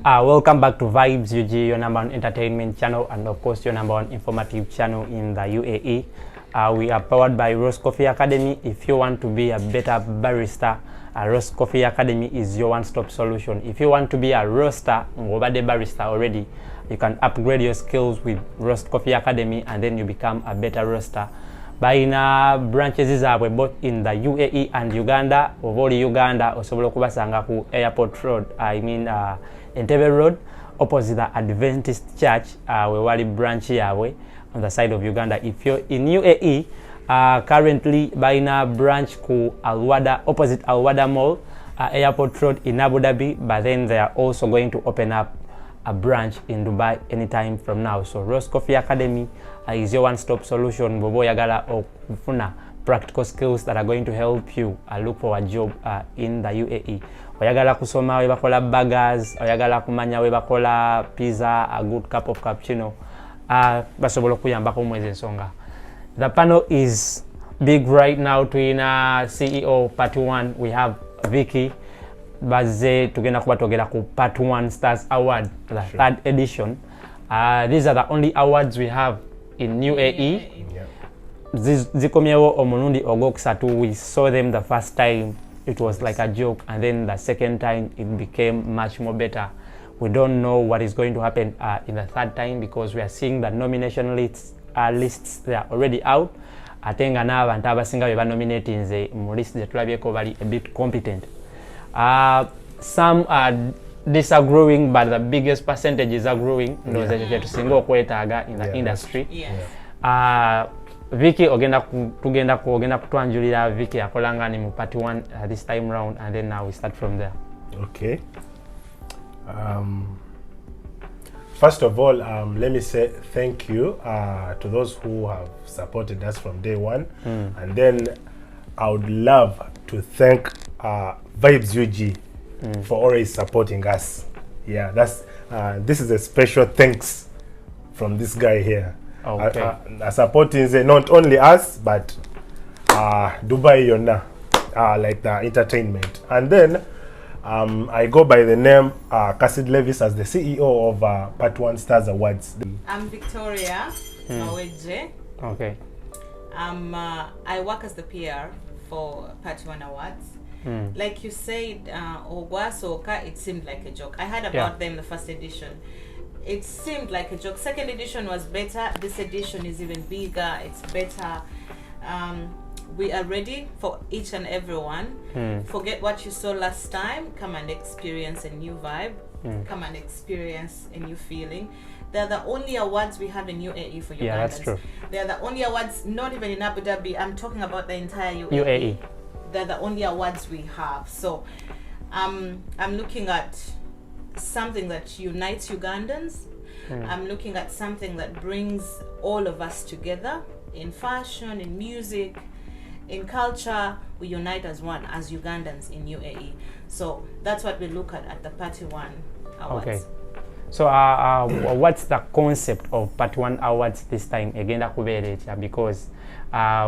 Welcome back to Vibes UG, your number one entertainment channel and of course your number one informative channel in the UAE. We are powered by Roast Coffee Academy. If you want to be a better barista, Roast Coffee Academy is your one-stop solution. If you want to be a roaster, barista already, you can upgrade your skills with Roast Coffee Academy and then you become a better roaster. Baina branches zaabwe both in the UAE and Uganda. Ovoli Uganda osobola okubasanga ku Airport Road, Entebbe Road, opposite the Adventist Church, we wali branch yaabwe on the side of Uganda. If you're in UAE, currently baina branch ku Alwada, opposite Alwada Mall, Airport Road in Abu Dhabi, but then they are also going to open up a branch in Dubai anytime from now. So Roast Coffee Academy is your one-stop solution. Bobo yagala okufuna practical skills that are going to help you look for a job in the UAE. Oyagala kusoma we bakola burgers, oyagala kumanya we bakola pizza, a good cup of cappuccino, basobola kuyambako mwezi ensonga. The panel is big right now. Tuina CEO Patiwan, we have Vicky baze tugenda kuba togera ku Part1 Stars Award, the third edition. These are the only awards we have in UAE. Zikomyewo omulundi ogwokusatu, we saw them the first time, it was like a joke, and then the second time it became much more better. We don't know what is going to happen in the third time because we are seeing the nomination lists they are already out. Atenga n'abantu abasinga be banominating ze mu list ze tulabyeko bali a bit competent. Some are disagreeing, but the biggest percentages are growing. No, to single kwetaga in the industry. Vicky ogenda kutwanjulira Vicky akolanga ni mu Part1 this time round, and then now we start from there. Okay. First of all, let me say thank you to those who have supported us from day one, and then I would love to thank Vibes UG for always supporting us. Yeah, that's this is a special thanks from this guy here. Okay. Supporting not only us but Dubai Yona, like the entertainment. And then I go by the name C.Levi as the CEO of Part1 Stars Awards. I'm Victoria Maweje. Okay. I work as the PR for Part1 Awards. Like you said, Ogwasoka, it seemed like a joke. I heard about them the first edition. It seemed like a joke. Second edition was better. This edition is even bigger. It's better. We are ready for each and every one. Forget what you saw last time. Come and experience a new vibe. Come and experience a new feeling. They're the only awards we have in UAE for Ugandans. Yeah, that's true. They're the only awards, not even in Abu Dhabi. I'm talking about the entire UAE. They're the only awards we have. So I'm looking at something that unites Ugandans. I'm looking at something that brings all of us together in fashion, in music, in culture. We unite as one, as Ugandans in UAE. So that's what we look at the Part1 Awards. Okay. So what's the concept of Part1 Awards this time? Again, because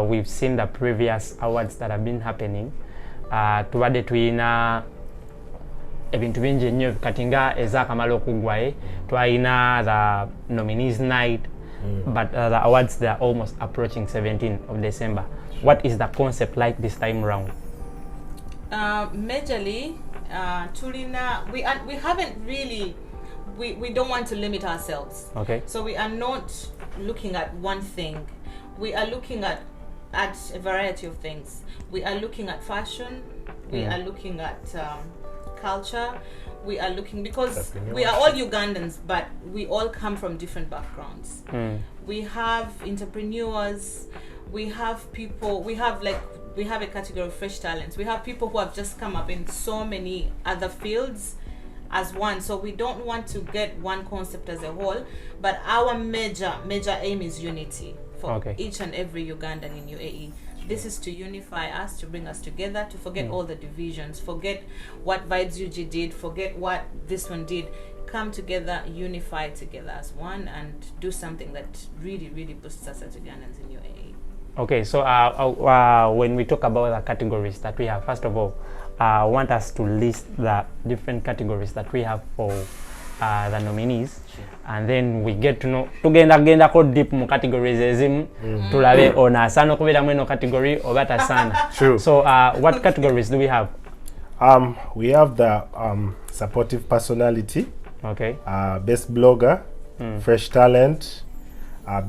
we've seen the previous awards that have been happening. Tubade tuina ebintu bingi nnyo katinga ezakamala okugwaye. Twaina the nominees night, but the awards, they are almost approaching 17th of December. What is the concept like this time round? Majorly, tulina we haven't really. We don't want to limit ourselves. Okay. So we are not looking at one thing. We are looking at a variety of things. We are looking at fashion. We are looking at culture. We are looking, because we are all Ugandans, but we all come from different backgrounds. We have entrepreneurs. We have people. We have a category of fresh talents. We have people who have just come up in so many other fields as one. So we don't want to get one concept as a whole, but our major aim is unity for each and every Ugandan in UAE. This is to unify us, to bring us together, to forget all the divisions, forget what Vibes UG did, forget what this one did. Come together, unify together as one, and do something that really, really boosts us as Ugandans in UAE. Okay, so when we talk about the categories that we have, first of all, I want us to list the different categories that we have for the nominees, and then we get to know tugenda ko deep mu categories ezimu tulabe ona asana okubera mweno category oba tasana. True. So what categories do we have? We have the supportive personality, Okay. best blogger, fresh talent,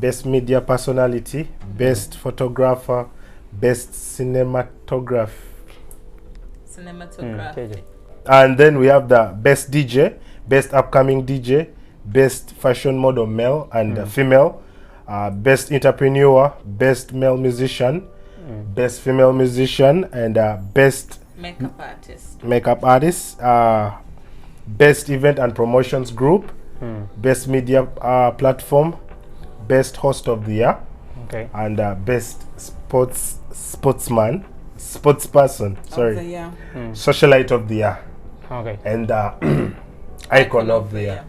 best media personality, best photographer, best cinematographer. KJ. And then we have the best DJ, best upcoming DJ, best fashion model male and female, best entrepreneur, best male musician, best female musician, and best makeup artist, best event and promotions group, best media platform, best host of the year, Okay. and best sportsperson, socialite of the year, Okay. and icon of the year.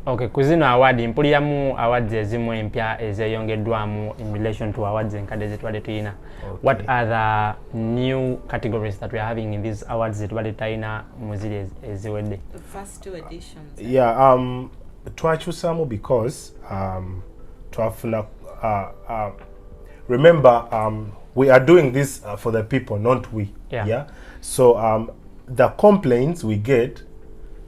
Okay, kuzino award mpuliramu awards ezimu empya ezeyongeddwamu in relation to awards enkadde zetwali tuyina. What are the new categories that we are having in these awards zetwali tuyina mu ziri eziwedde? The first 2 editions. Yeah, twakyusamu because twafuna remember we are doing this for the people, not we. Yeah. So the complaints we get,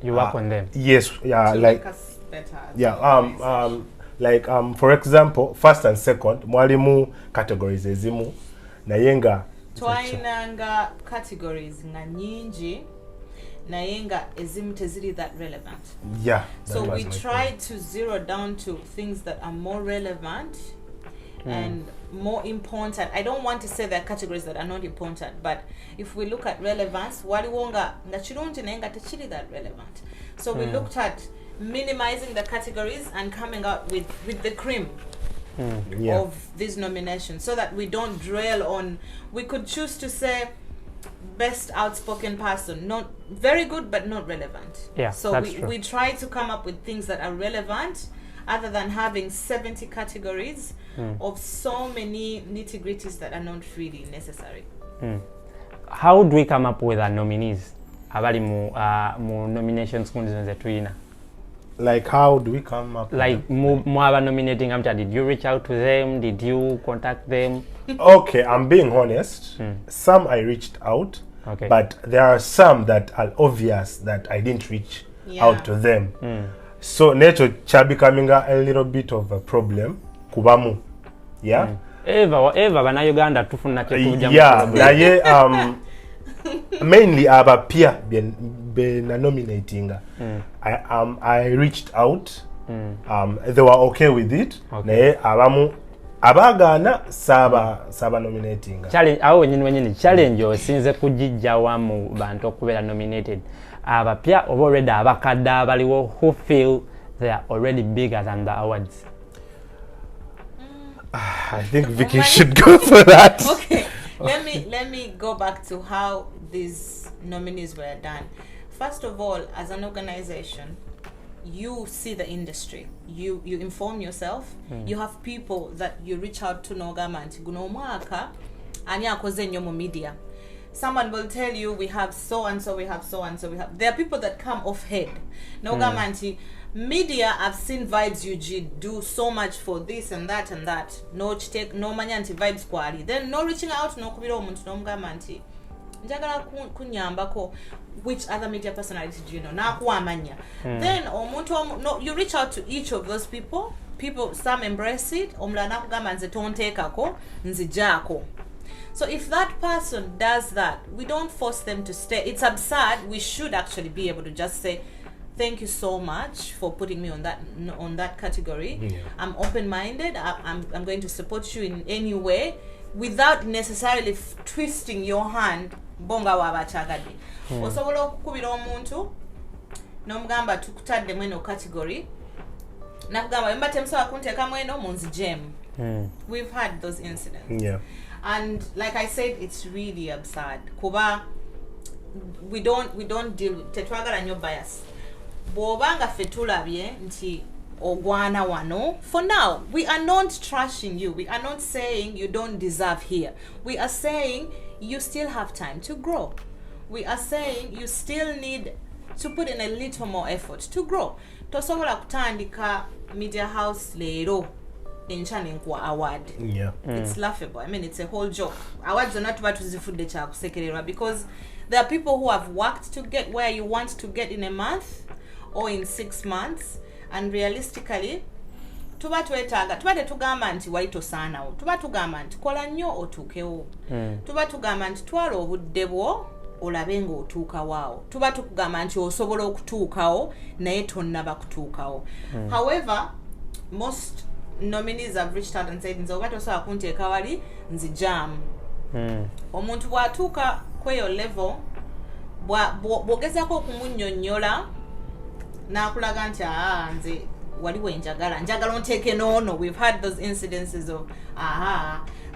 You work on them. yes, yeah, To like make us better as yeah, an organization. like for example, first and second mwalimu categories ezimu naye nga Twainanga categories nga nyingi naye nga ezimu teziri that relevant. yeah, that So was we my try point. to zero down to things that are more relevant and more important. I don't want to say there are categories that are not important, but if we look at relevance, waliwonga nga chirungi naye nga techiri that relevant. So we looked at minimizing the categories and coming out with the cream Yeah. of these nominations so that we don't dwell on. We could choose to say best outspoken person, not very good but not relevant. Yeah, so that's true. we try to come up with things that are relevant other than having 70 categories of so many nitty-gritties that are not really necessary. How do we come up with our nominees abali mu nominations kundi zino zetuyina? Like how do we come up with Like mwaba nominating amcha, did you reach out to them? Did you contact them? Okay, I'm being honest. Some I reached out, Okay. but there are some that are obvious that I didn't reach out to them. So nature cha becoming a little bit of a problem kubamu. Yeah. Eva bana Uganda tufuna kyekuja Yeah, naye mainly aba peer be nominating. I reached out. They were okay with it. Okay. Naye abamu abagana saba nominating. challenge awo wenyini challenge osinze kujijjawa mu bantu okubeera nominated abapya oba already abakadde abaliwo who feel they are already bigger than the awards. I think Vicky should go for that. Okay, let me go back to how these nominees were done. First of all, as an organization, you see the industry, you inform yourself, you have people that you reach out to nogamanti guno mwaka ani akoze nnyo mu media. Someone will tell you we have so and so, we have so and so, we have. There are people that come off head. Nogamanti media, I've seen Vibes UG do so much for this and that and that. No take no manyanti Vibes kwali. Then no reaching out no kubira omuntu no mugamanti. Njagala kunyambako. Which other media personality do you know? Nakuamanya. Then omuntu no, you reach out to each of those people. People, some embrace it. Omula nakugamba nze tonteekako nzijako. So if that person does that, we don't force them to stay. It's absurd. We should actually be able to just say, thank you so much for putting me on that category. Yeah. I'm open-minded. I'm going to support you in any way without necessarily twisting your hand. Bonga wabachagadi. Osobola okukubira omuntu nomugamba tukutadde mweno category nakugamba mba temsobola kunteeka mweno munzijemu. We've had those incidents. Yeah. And like I said, it's really absurd. Kuba we don't deal with tetwagala nnyo bias. Bw'obanga ffe tulabye nti ogwana wano, for now we are not trashing you. We are not saying you don't deserve here. We are saying you still have time to grow. We are saying you still need to put in a little more effort to grow. Tosobola kutandika media house leero enchane kwa award. Yeah. It's laughable. I mean, it's a whole joke. Awards are not about tuzifudde cha kusekererwa because there are people who have worked to get where you want to get in a month or in 6 months, and realistically tuba tugamba nti waito saanawo, tuba tugamba nti kola nnyo otuukewo, tuba tugamba nti twala obudde bwo olabe ng'otuuka waawo, tuba tukugamba nti osobola okutuukawo naye tonnaba kutuukawo. However, most nominees have reached out and said nze oba tosobola kunteeka wali nzijamu. Omuntu bw'atuuka kweyo level bw'ogezaako okumunnyonnyola n'akulaga nti nze waliwo njagala onteeke n'ono. We've had those incidences of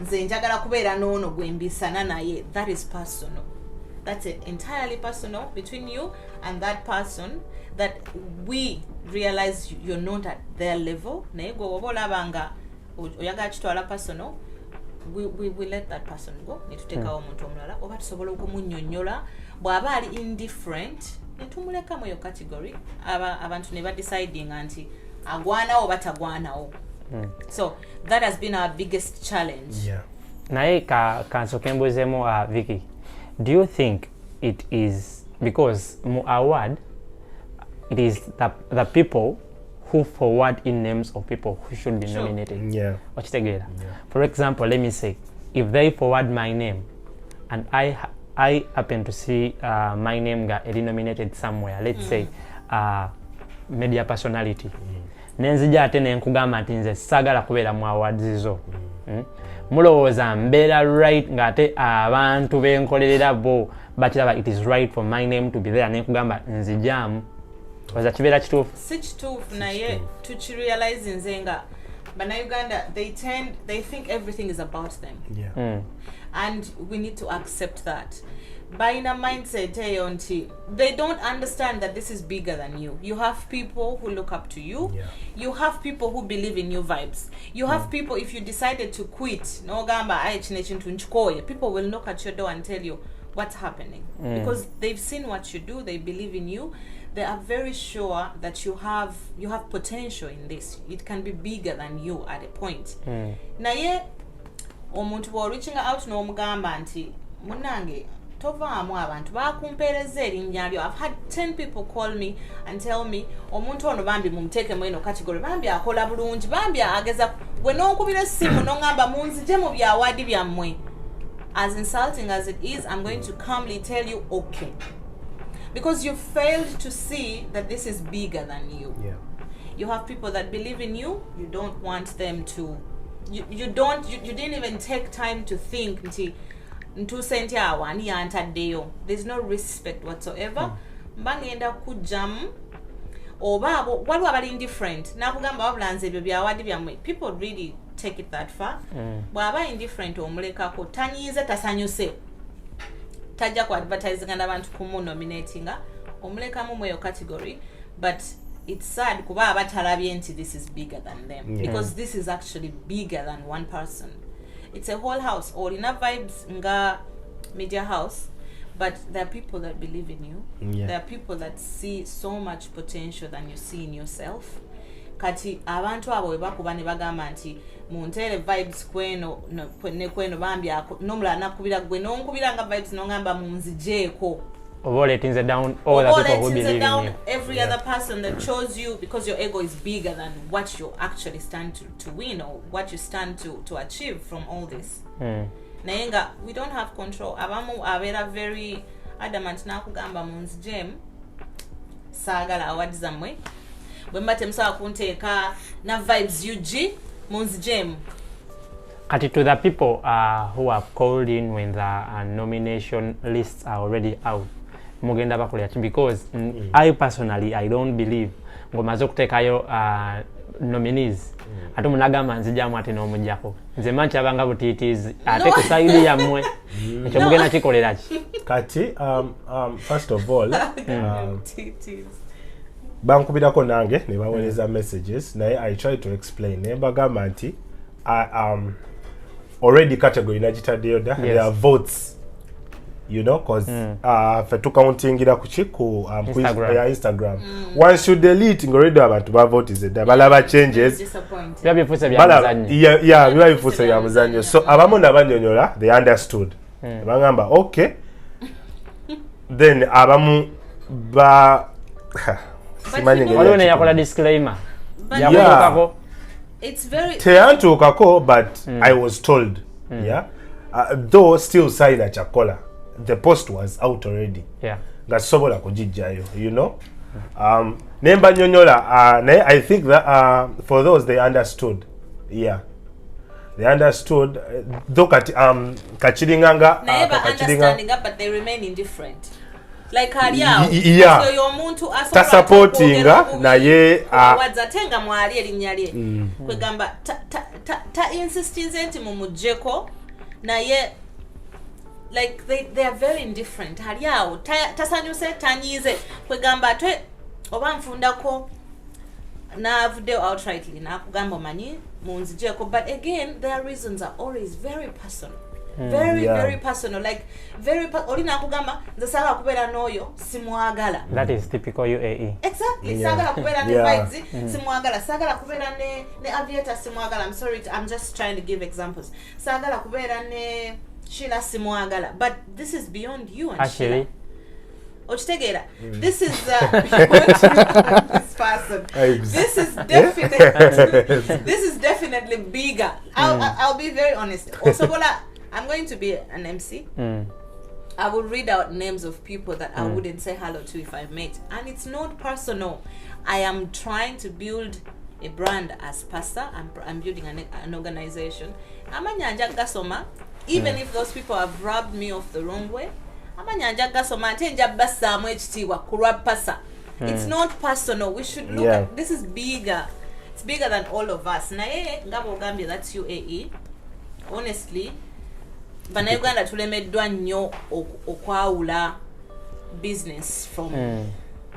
nze njagala kubeera n'ono gwe mbisana naye. That is personal. That's entirely personal between you and that person, that we realize you're not at their level. Naye gwe oba olabanga oyagala kitwala personal, we let that person go. Netutekawo omuntu omulala oba tusobola okumunnyonnyola. Bw'aba ali indifferent netumuleka mu yo category, abantu ne badeciding nti agwanawo oba tagwanawo. So that has been our biggest challenge. Yeah. Naye kansoke mbuzeemu Vicky, do you think it is because mu award it is the people who forward in names of people who should be nominated? Yeah. Yeah. For example, let me say, if they forward my name and I happen to see my name got nominated somewhere, let's say media personality, nenzija ate nenkugamba nti nze sagala kubeera mu awards zo, mulowooza mbeera right ng'ate abantu benkolerera bo bakiraba it is right for my name to be there, nenkugamba nzijamu, oza kibeera kituufu? Si kituufu, naye tukirealize nze nga Uganda, they think everything is about them. Yeah. And we need to accept that. Baina mindset they don't understand that this is bigger than you. You have people who look up to you. Yeah. You have people who believe in your vibes. You have people, if you decided to quit, no gamba people will knock at your door and tell you what's happening. Because they've seen what you do, they believe in you. They are very sure that you have potential in this. It can be bigger than you at a point. Naye omuntu bwo reaching out n'omugamba nti munange tovaamu abantu bakumpeereza erinnya lyo. I've had 10 people call me and tell me omuntu ono bambi mumuteeke mu eno category, bambi akola bulungi, bambi ageza bwe n'onkubira essimu n'ongamba munzije mu byawadi byammwe. As insulting as it is, I'm going to calmly tell you okay. Because you failed to see that this is bigger than you. Yeah. You have people that believe in you. You don't want them to. You didn't even take time to think. There's no respect whatsoever. Mbangenda kujamu. Oba waliwo abali indifferent. Nakugamba babulanze ebyo byawadi byamwe. People really take it that far. Bwaba indifferent omulekako tanyize tasanyuse. Tajja ku advertising n'abantu kumu-nominatinga omulekamu mu eyo category, but it's sad kuba abatalabye nti this is bigger than them. Because this is actually bigger than one person. It's a whole house. Olina vibes nga media house, but there are people that believe in you. There are people that see so much potential than you see in yourself. Kati abantu abo webakuba ne bagamba nti muntere vibes kweno ne kweno bambi nomula nakubira gwe nonkubira nga vibes nongamba munzijeeko, or let it down all the people who believe in you. Every other person that chose you because your ego is bigger than what you actually stand to win or what you stand to achieve from all this. Nayenga, we don't have control. Abamu abera very adamant nakugamba munzijem sagala awards zamwe. Wembate msawa kunteeka na vibes UG munzijem. Kati to the people who have called in when the nomination lists are already out, mugenda bakolera ki? Because I personally, I don't believe ngomaze okuteekayo nominees ate munagamba nzijamu ate n'omujjako. Nze manchi abanga butiitiizi ate ku side yammwe ekyo mugenda kikolera ki? Kati first of all bankubirako nange ne baweereza messages naye I try to explain ne bagamba nti already category nagitaddeyo da. There are votes you know, because for to countingira ku Instagram. Instagram. Once you delete ngorido abantu bavotize balaba changes. Bya bifuse bya muzanyo. Yeah, biba bifuse bya muzanyo. So abamu nabanyonyola they understood. Bangamba okay. Then abamu ba But you know, Waliwo ne yakola disclaimer. Yeah. it's very Teyantukako, but I was told, yeah, though still sign a chakola, the post was out already. Yeah. Gasobola kujijayo, you know. Nemba nyonyola, I think that for those they understood, yeah, they understood. Though kachiringanga, never understanding up, but they remain indifferent. Like Haliao, yeah, so your muntu ta supporting na ye wadzatenga mwali elinyali kwegamba ta insistence nti mumujeko na ye, like they are very indifferent. Haliao tasanyuse tanyize kwegamba twe oba mfundako na video outrightly na kugamba mani munzijeko, but again their reasons are always very personal. Very personal, like very olina kugamba nze sagala kubeera n'oyo simwagala. That is typical UAE. Exactly. Sagala kubeera ne Vibes simwagala, sagala kubeera ne Aviator simwagala. I'm sorry, I'm just trying to give examples. Sagala kubeera ne Sheila simwagala, but this is beyond you and Actually, Ochtegera. This is beyond this person. This is definitely bigger. I'll be very honest. Also, I'm going to be an MC. I will read out names of people that I wouldn't say hello to if I met. And it's not personal. I am trying to build a brand as pastor. I'm building an organization. Amanyanja gasoma, even if those people have rubbed me off the wrong way. Amanyanja gasoma, tenja basa mwechitiwa, kurab pasa. It's not personal. We should look at, this is bigger. It's bigger than all of us. Na ngabo Gambia, that's UAE. Honestly, bana Uganda tulemeddwa nnyo okwawula business from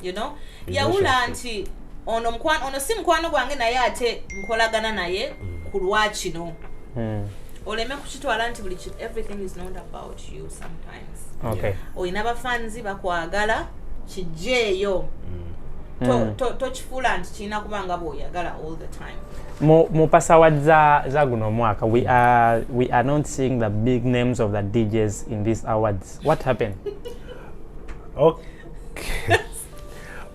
you know, yawula nti ono si mukwano gwange naye ate nkolagana naye ku lwakino oleme kukitwala nti buli everything is not about you sometimes. okay. Oyina abafanzi bakwagala kijeeyo tokifuula nti kirina kubanga bw'oyagala all the time. Mu password za guno mwaka, we are not seeing the big names of the DJs in these awards. What happened?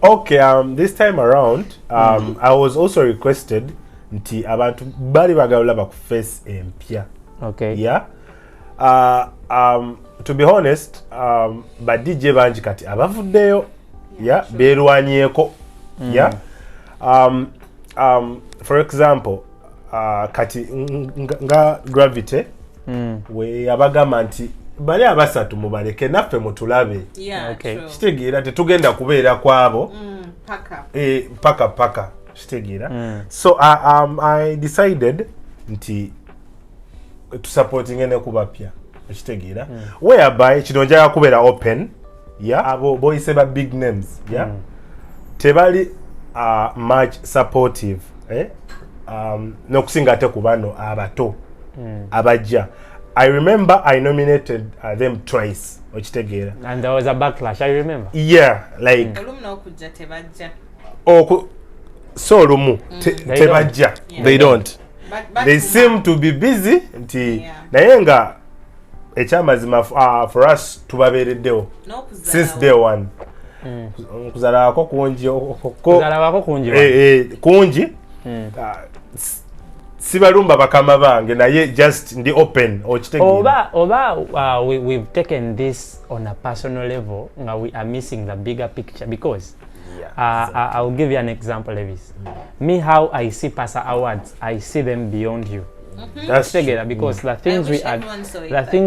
Okay, this time around, I was also requested nti abantu bali bagawula ba face empya. Okay. Yeah. To be honest, ba DJ banji kati abavuddeyo, yeah, berwanyeko. Yeah. For example, kati nga Gravity, we abagamba nti bali abasatu mubaleke naffe mutulabe. Yeah, okay. true. Kitegeera tetugenda kubeera kwabo. Paka. Kitegeera. So I decided nti to supporting ene kubapya. Kitegeera. Whereby kino njaga kubeera open. Yeah, abo boyise ba big names. Yeah. Tebali much supportive. Nokusinga ate kubano abato abajja. I remember I nominated them twice. Okitegeera. And there was a backlash, I remember. Yeah, like olumna okujja tebajja. So lumu tebajja. They don't. But They seem to be busy nti naye nga ekyamazima for us tubabeereddewo since day one. Kuzala ko kunji kunji sibalumba bakama bange naye just ndi open oba we've taken this on a personal level. We are missing the bigger picture because I'll give you an example, Levis. Me, how I see Pasa Awards, I see them beyond you. That's together because the things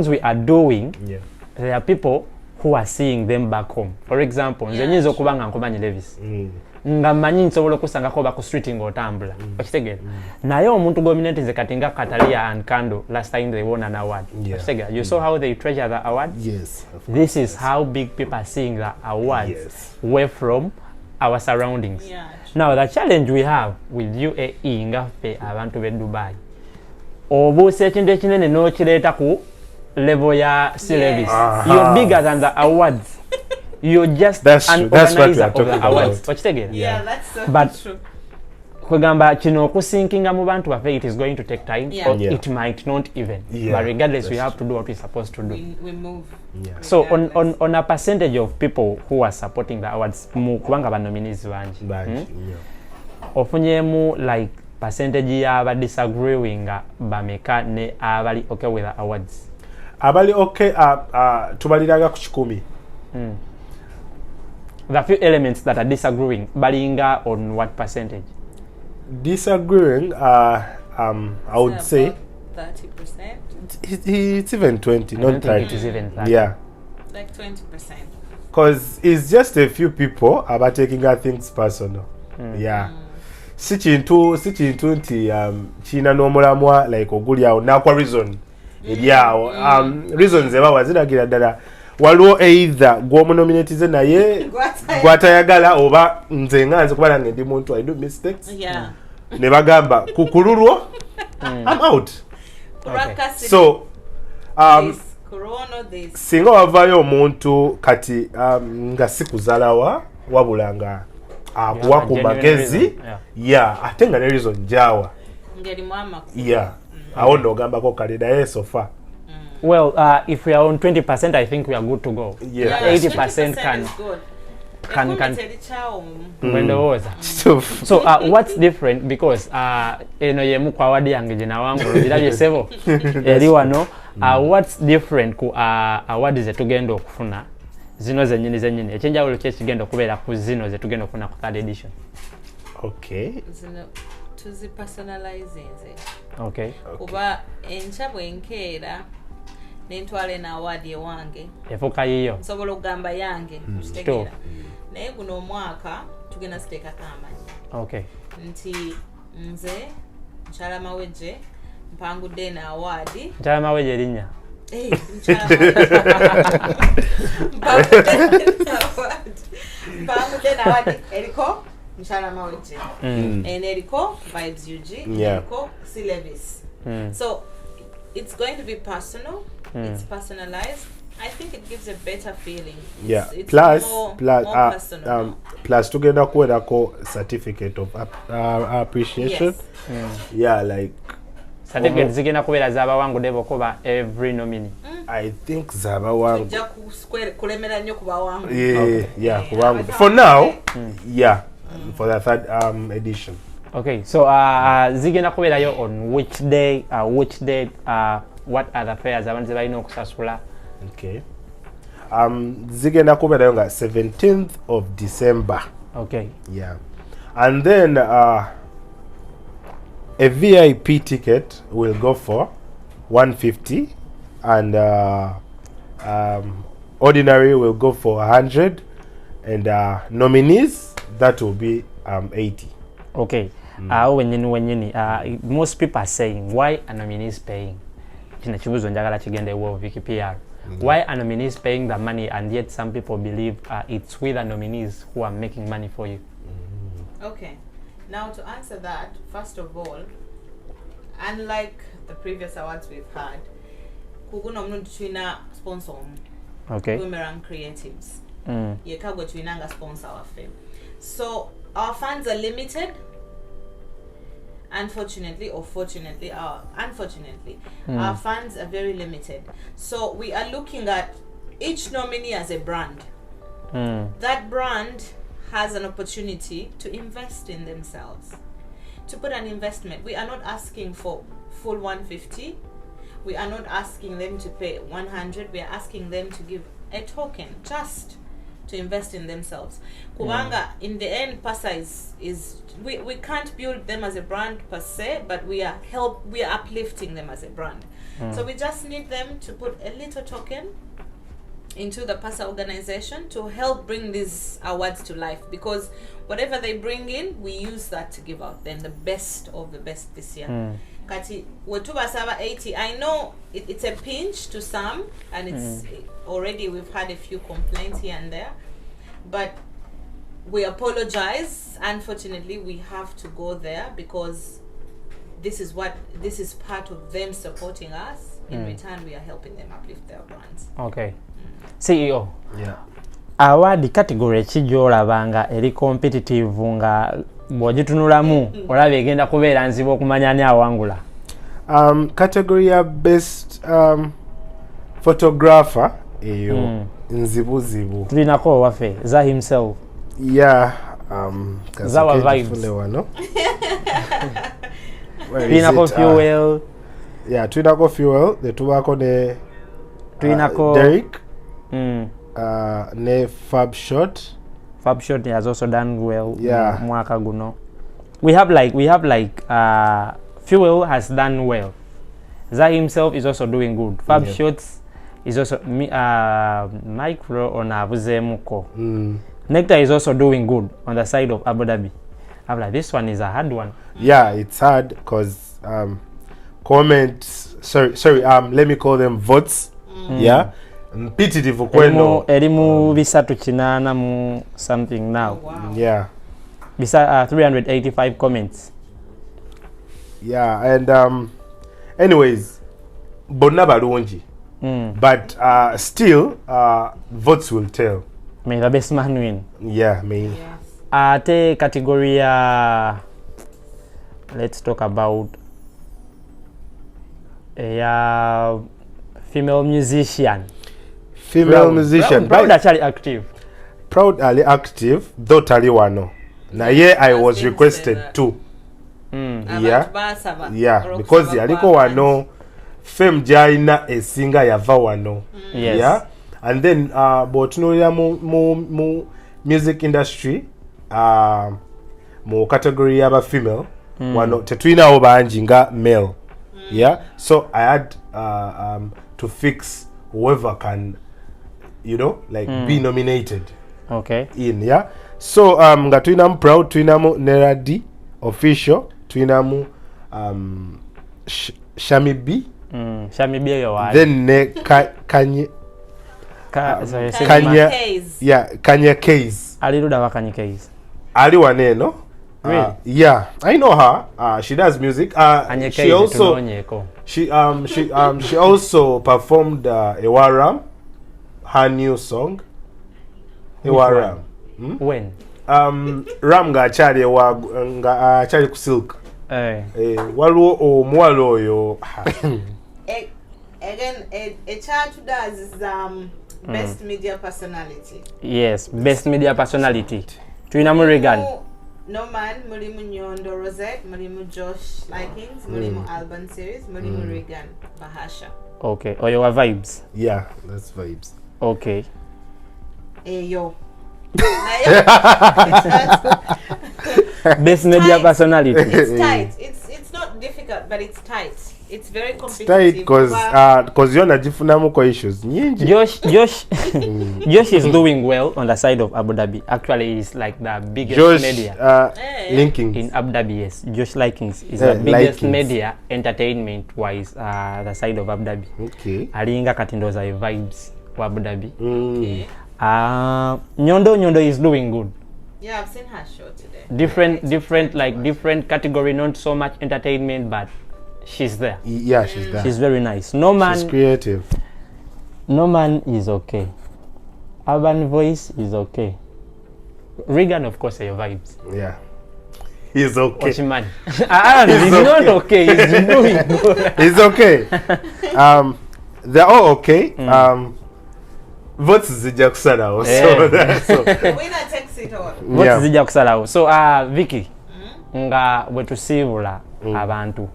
we are doing, there are people who are seeing them back home. For example, nze nyinza okuba nga nkomanyi Levis. Nga manyi nsobola okusangako baku street ng'otambula. Okitegeera. Naye omuntu gominate nze kati nga Katalia and Kando last time they won an award. Okitegeera. You saw how they treasure the award? Yes. This is how big people are seeing the awards away from our surroundings. Now the challenge we have with UAE nga ffe abantu be Dubai. Obuuse ekintu ekinene n'okireeta ku level ya C.Levi. Yes. You're bigger than the awards. You're just That's an true. That's what we organizer are of the talking awards. about. Wakitegera? Yeah, that's so But- true. Kwegamba kino okusinkinga mu bantu baffe, it is going to take time, Yeah. or Yeah. it might not even. Yeah, But regardless, we that's have to do what we're supposed to do. We move. Yeah. So regardless. on a percentage of people who are supporting the awards, kubanga ba nominees bangi. Yeah. Ofunyemu like percentage y'aba disagreeing nga bameka ne abali okay with the awards. Abali okay, tubaliraga ku 10. The few elements that are disagreeing, balinga on what percentage? Disagreeing, I would So say about 30%, it's even 20, I not don't think 30. it is even 30. Yeah, like 20%. because it's just a few people about taking things personal. Yeah. Si kintu nti kina n'omulamwa like oguli awo nakwa reason eryawo reasons ebawa ziragira ddala waliwo either gw'omunominatize naye gwatayagala oba nze nga nze kuba nange ndi muntu I do mistakes Yeah. ne bagamba kukululwo I'm out. Kurakasi So this, corona this. singa wavaayo omuntu kati nga si kuzalawa wabula nga akuwa ku genuine magezi reason, yeah ate nga ne reason jawa Ngeri mwama. yeah awo n'ogambako kale naye sofa Well, if we are on 20%, I think we are good to go. yeah 80% can- is good. can- Ekumeteri kyawo. Mwendowooza. So, So what's different because eno yemu kwa award yange gye nawangula birabye sebo eri wano what's different ku award ze tugenda okufuna zino zennyini ekyenjawulo kyekigenda okubeera ku zino ze tugenda okufuna ku third edition. okay Zino tuzipersonalize nze. Okay. Kuba enkya bwenkeera nentwala eno award ewange Efuuka yiyo. nsobola okugamba yange kitegeera naye guno omwaka tugenda ziteekako amanyi Okay. nti nze mukyala mawejje mpangudde eno award Nkyala maweje erinnya. mpangudde eno award eriko mukyala mawejje eno eriko vibes UG Yeah. eriko C.Levi. So it's going to be personal. It's personalized. I think it gives a better feeling. yeah It's plus more personal. plus tugenda kuwerako certificate of appreciation Yes. yeah like Certificate zigenda kubeera z'abawangudde bokuba every nominee. I think zabawangu Tujja kulemera nnyo ku bawangu. yeah kubangu for now yeah for the third edition. Okay, so zigenda kubeerayo on which day, what are the fares abantu ze balina okusasula? Okay. Zigenda kubeerayo nga 17th of December. Okay. Yeah. And then a VIP ticket will go for 150 and ordinary will go for 100 and nominees that will be 80. Okay. Wenyini, most people are saying why a nominee is paying. Kino kibuzo njagala kigenda ewo VKPR. Why a nominee is paying the money and yet some people believe it's with the nominees who are making money for you. Okay. Now to answer that, first of all, unlike the previous awards we've had, kuguno mnu tuina sponsor Okay. Boomerang Creatives. Yekagwe tuinanga sponsor waffe. So our funds are limited. Unfortunately or fortunately, unfortunately, our funds are very limited. So we are looking at each nominee as a brand. That brand has an opportunity to invest in themselves, to put an investment. We are not asking for full 150. We are not asking them to pay 100. We are asking them to give a token just to invest in themselves. Kubanga, in the end, PASA is we can't build them as a brand per se, but we are uplifting them as a brand. So we just need them to put a little token into the PASA organization to help bring these awards to life, because whatever they bring in, we use that to give out then the best of the best this year. Kati wetubasaba 80. I know it's a pinch to some, and it's already we've had a few complaints here and there, but we apologize. Unfortunately, we have to go there because this is part of them supporting us. In return, we are helping them uplift their brands. Okay. CEO. Yeah. Award category kijolabanga eri competitive nga bwogitunulamu olaba egenda kubeera nzibu okumanya ani awangula. Category ya best photographer eyo nzibu. Tulinako waffe za himself. Yeah. Zawa vibes. Wano. Tulinako fuel. Yeah, tulinako fuel. Tubaako ne tulinako Derek. Ne Fab Shot. Fab Shot has also done well. Yeah. Mwaka guno. We have like fuel has done well. Za himself is also doing good. Fab Shots is also micro on abuzemuko. Nectar is also doing good on the side of Abu Dhabi. I'm like, this one is a hard one. Yeah, it's hard because comments. Sorry. Let me call them votes. Yeah. Mpitirivu kweno. Erimu bisatu chinana mu something now. Oh, wow. Yeah. Bisa 385 comments. Yeah, and anyways, bonna balungi. But still, votes will tell. May the best man win. Yeah, me. Yes. Te category let's talk about female musician. Proud actually active. Proud ali active, though tali wano. Na ye I was requested too. Yeah, because yaliko wano fame jaina esinga yava wano. Yes. Yeah. And then botunulira mu music industry mu category yaba female wano tetwinawo bangi nga male. Yeah. So I had to fix whoever can, you know, like be nominated. Okay. In, yeah. So nga tuinamu Proud, tuinamu Neradi official, tuinamu Shami B. Shami B yo wali. Then ne Kanye Kanye Case. Aliruda wa Kanye Case. Ali waneno. Really? Yeah, I know her. She does music. She also she also performed Ewaram, her new song. Ewaram. When? Ram nga achali ku Silk. Waliwo omuwala oyo. Again, a child who does is best media personality. Yes, best media personality. Tuinamu Regan. No man, mulimu Nyondo Rosette, mulimu Josh Likings, mulimu Alban Series, mulimu Regan Bahasha. Okay, or your vibes? Yeah, that's vibes. Okay. Yo. Best media personality. It's tight. It's not difficult, but it's tight. It's very competitive. Tight because you're najifunamu kwa issues nyingi. Josh is doing well on the side of Abu Dhabi. Actually, he's like the biggest Josh, media linking in Abu Dhabi. Yes, Josh Likings is the biggest media entertainment wise the side of Abu Dhabi. Okay. Alinga katindoza vibes wa Abu Dhabi. Okay. Nyondo is doing good. Yeah, I've seen her show today. Different category, not so much entertainment, but she's there. Yeah, she's there. She's very nice. No man. She's creative. No man is okay. Urban Voice is okay. Regan, of course, your vibes. Yeah. He's okay. He's not okay. He's doing good. He's okay. They're all okay. Votes zijja kusalawo. So The winner takes it all. Votes zijja kusalawo. So Vicky, nga bwetusiibula abantu,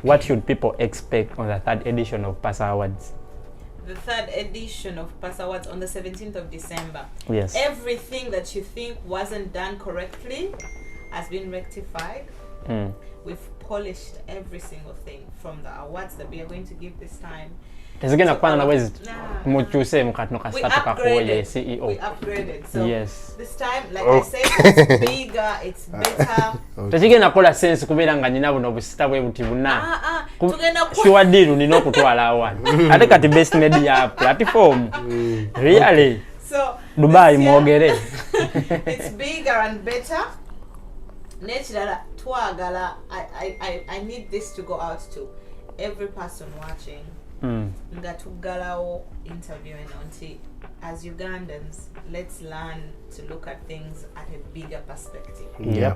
what should people expect on the third edition of PASA Awards? The third edition of PASA Awards on the 17th of December. Yes. Everything that you think wasn't done correctly has been rectified. We've polished every single thing from the awards that we are going to give this time. Tezigenda kupana na wezi muchuse mukatino kasatu kakuoye CEO. We upgraded. So yes. This time, like I said, it's bigger, it's better. Tezigenda kola sense kubera nga nyina buno busita bwe buti buna. Tugenda Sure deal nino kutwala award. Ate kati best media platform. Really? So Dubai mwogere. It's bigger and better. Nekirala twagala, I need this to go out to every person watching. nga tuggalawo interview eno nti as Ugandans, let's learn to look at things at a bigger perspective. Yeah.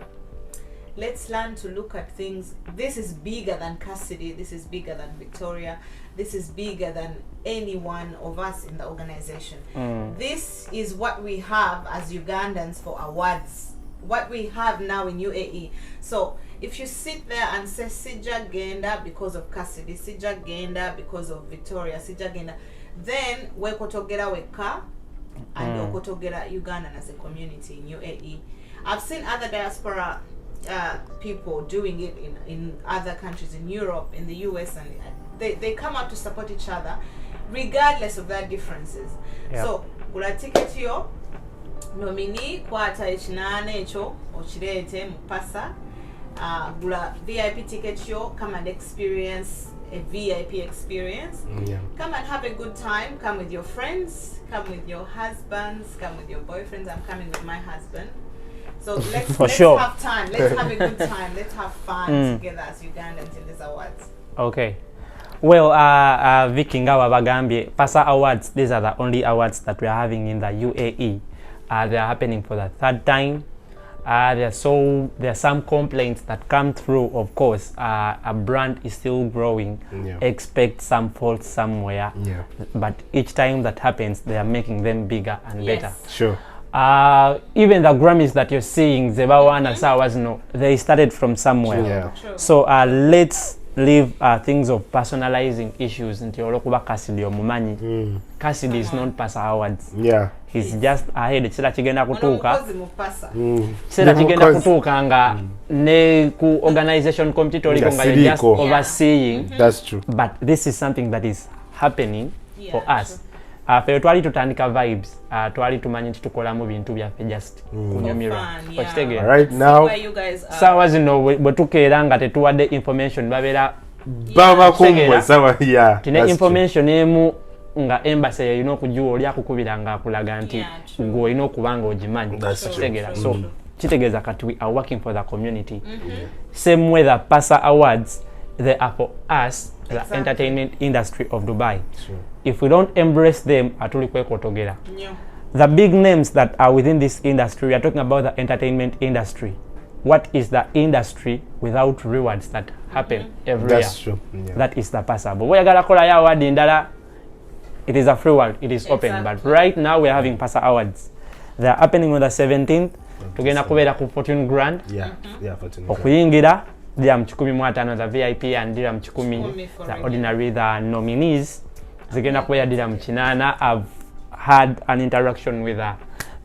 Let's learn to look at things. This is bigger than Cassidy. This is bigger than Victoria. This is bigger than any one of us in the organization. This is what we have as Ugandans for awards. What we have now in UAE. So if you sit there and say Sija Genda because of Cassidy, Sija Genda because of Victoria, Sija Genda, then we kotogera weka and okotogera Ugandan as a community in UAE. I've seen other diaspora people doing it in other countries in Europe, in the US, and they come out to support each other regardless of their differences. So gula ticket yo nominee kwata echinane echo ochirete mupasa gula VIP ticket yo, come and experience a VIP experience. Come and have a good time. Come with your friends, come with your husbands, come with your boyfriends. I'm coming with my husband. So let's have time. Let's have a good time. Let's have fun together as Ugandans in these awards. Okay. Well, Vicky Ngawa Bagambye, PASA Awards, these are the only awards that we are having in the UAE. They are happening for the third time. There are some complaints that come through. Of course, a brand is still growing. Expect some faults somewhere. But each time that happens, they are making them bigger and better. Sure. Even the Grammys that you're seeing, Zebawana Sawazno, they started from somewhere. So let's leave things of personalizing issues into Olokuba Cassidy Omumani. Cassidy is not PASA Awards. He's just ahead. Chira chigenda kutuka. Chira chigenda kutuka nga ne ku organization committee toliko nga just overseeing. That's true. But this is something that is happening for us. Fe twali tutandika vibes, twali tumanyi tukolamu bintu byaffe just kunyumirwa. Right now, sawa zino bwe tukeera nga tetuwadde information babera baba kumwe sawa tine information emu nga embassy yino okujuwa oli akukubira nga akulaga nti gwe olina okubanga ogimanyi. So kitegeeza kati we are working for the community. Same way the PASA Awards, they are for us, the entertainment industry of Dubai. If we don't embrace them, atuli kwekotogera. The big names that are within this industry, we are talking about the entertainment industry. What is the industry without rewards that happen every year? That's true. That is the PASA. But we are gonna call award indala. It is a free world. It is open. But right now we are having PASA Awards. They are happening on the 17th. Tugenda kubera ku 14 grand. 14 grand. Okuyingira dira mchikumi mwatano za VIP and dira mchikumi the ordinary, the nominees. Zigenda kubera dira mchinana. I've had an interaction with the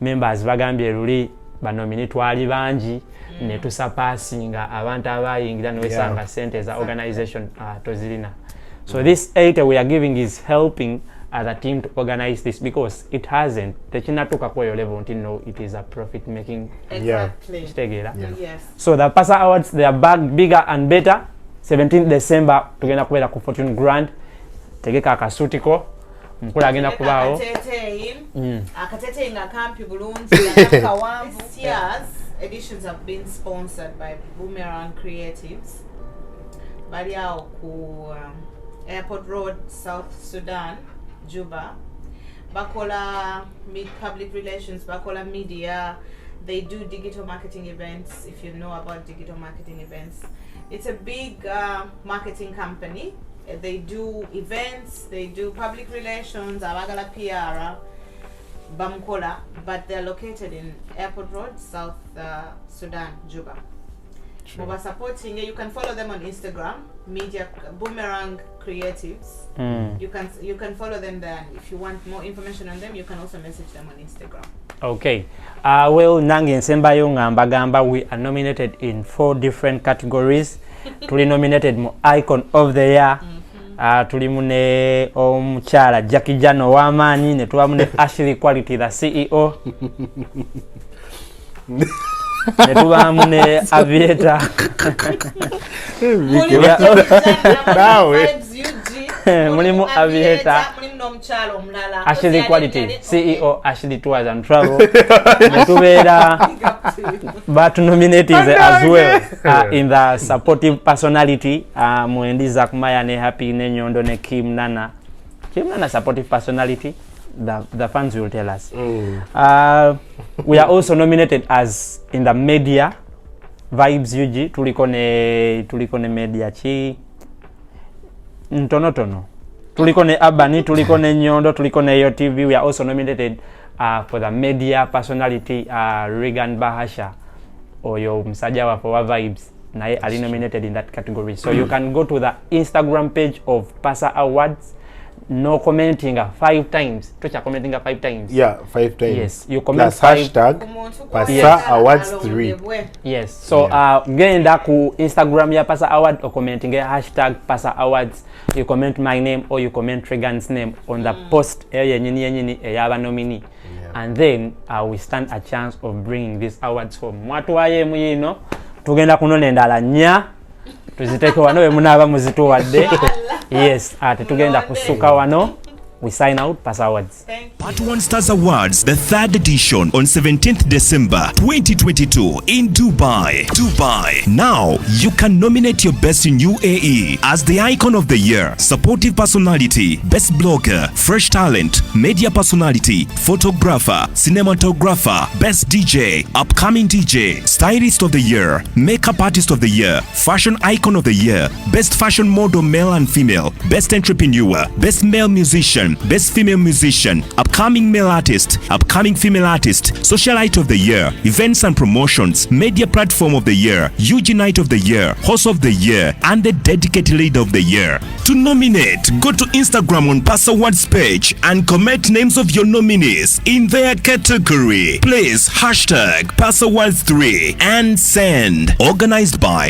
members bagambye luli banomini twali banji ne tusapasinga abantu abayingira nwesanga sente za organization tozilina. So this 8 we are giving is helping the team to organize this because it hasn't techinatuka kwa yo level until now it is a profit making. Exactly. Yes. So the PASA Awards, they are back bigger and better. 17th December tugenda kubera ku 14 grand. Tegeka akasutiko mkula agenda kubao akatete nga kampi bulungi akawanvu. This year's editions have been sponsored by Boomerang Creatives. Bali ao ku Airport Road, South Sudan, Juba. Bakola public relations, Bakola media. They do digital marketing events. If you know about digital marketing events, it's a big marketing company. They do events, they do public relations, abagala PR, Bamkola, but they're located in Airport Road, South Sudan, Juba. We're supporting. You can follow them on Instagram, Media Boomerang Creatives. You can follow them there. If you want more information on them, you can also message them on Instagram. Okay. Well, Nange Nsembayo Ngambagamba, we are nominated in 4 different categories. Tuli nominated mo Icon of the Year. Tuli mune omuchala Jackie Jano wamani ne tuba mune Ashley Quality the CEO. Ne tuba mune Aviator. Mulimu Aviator. Ashley Quality CEO, Ashley Tours and Travel. Ne tubeera but nominating as well in the supportive personality muendiza kumaya ne happy ne nyondo ne Kim Nana supportive personality. The fans will tell us. We are also nominated as in the media vibes UG tulikone media chi ntonotono tulikone Abani tulikone Nyondo tulikone Yo TV. We are also nominated for the media personality Regan Bahasha oyo msaja wa for vibes naye ali nominated in that category. So you can go to the Instagram page of Pasa Awards. No commenting 5 times. Tocha commenting 5 times. Yeah, 5 times. Yes, you comment hashtag Pasa Awards 3. Yes. So genda ku Instagram ya Pasa Award or commenting hashtag Pasa Awards. You comment my name or you comment Regan's name on the post nyini eyaba nominee. And then we stand a chance of bringing these awards home. Mwatu waye muyino tugenda kunona endala nya tuziteke wano we munaba muzitu wadde. Yes, tugenda kusuka wano. We sign out, Pasa Awards. Patiwan Stars Awards, the 3rd edition on 17th December 2022 in Dubai. Now, you can nominate your best in UAE as the icon of the year, supportive personality, best blogger, fresh talent, media personality, photographer, cinematographer, best DJ, upcoming DJ, stylist of the year, makeup artist of the year, fashion icon of the year, best fashion model male and female, best entrepreneur, best male musician, best female musician, upcoming male artist, upcoming female artist, socialite of the year, events and promotions, media platform of the year, UG night of the year, host of the year, and the dedicated leader of the year. To nominate, go to Instagram on Pasa Awards page and comment names of your nominees in their category. Place hashtag Pasa Awards 3 and send. Organized by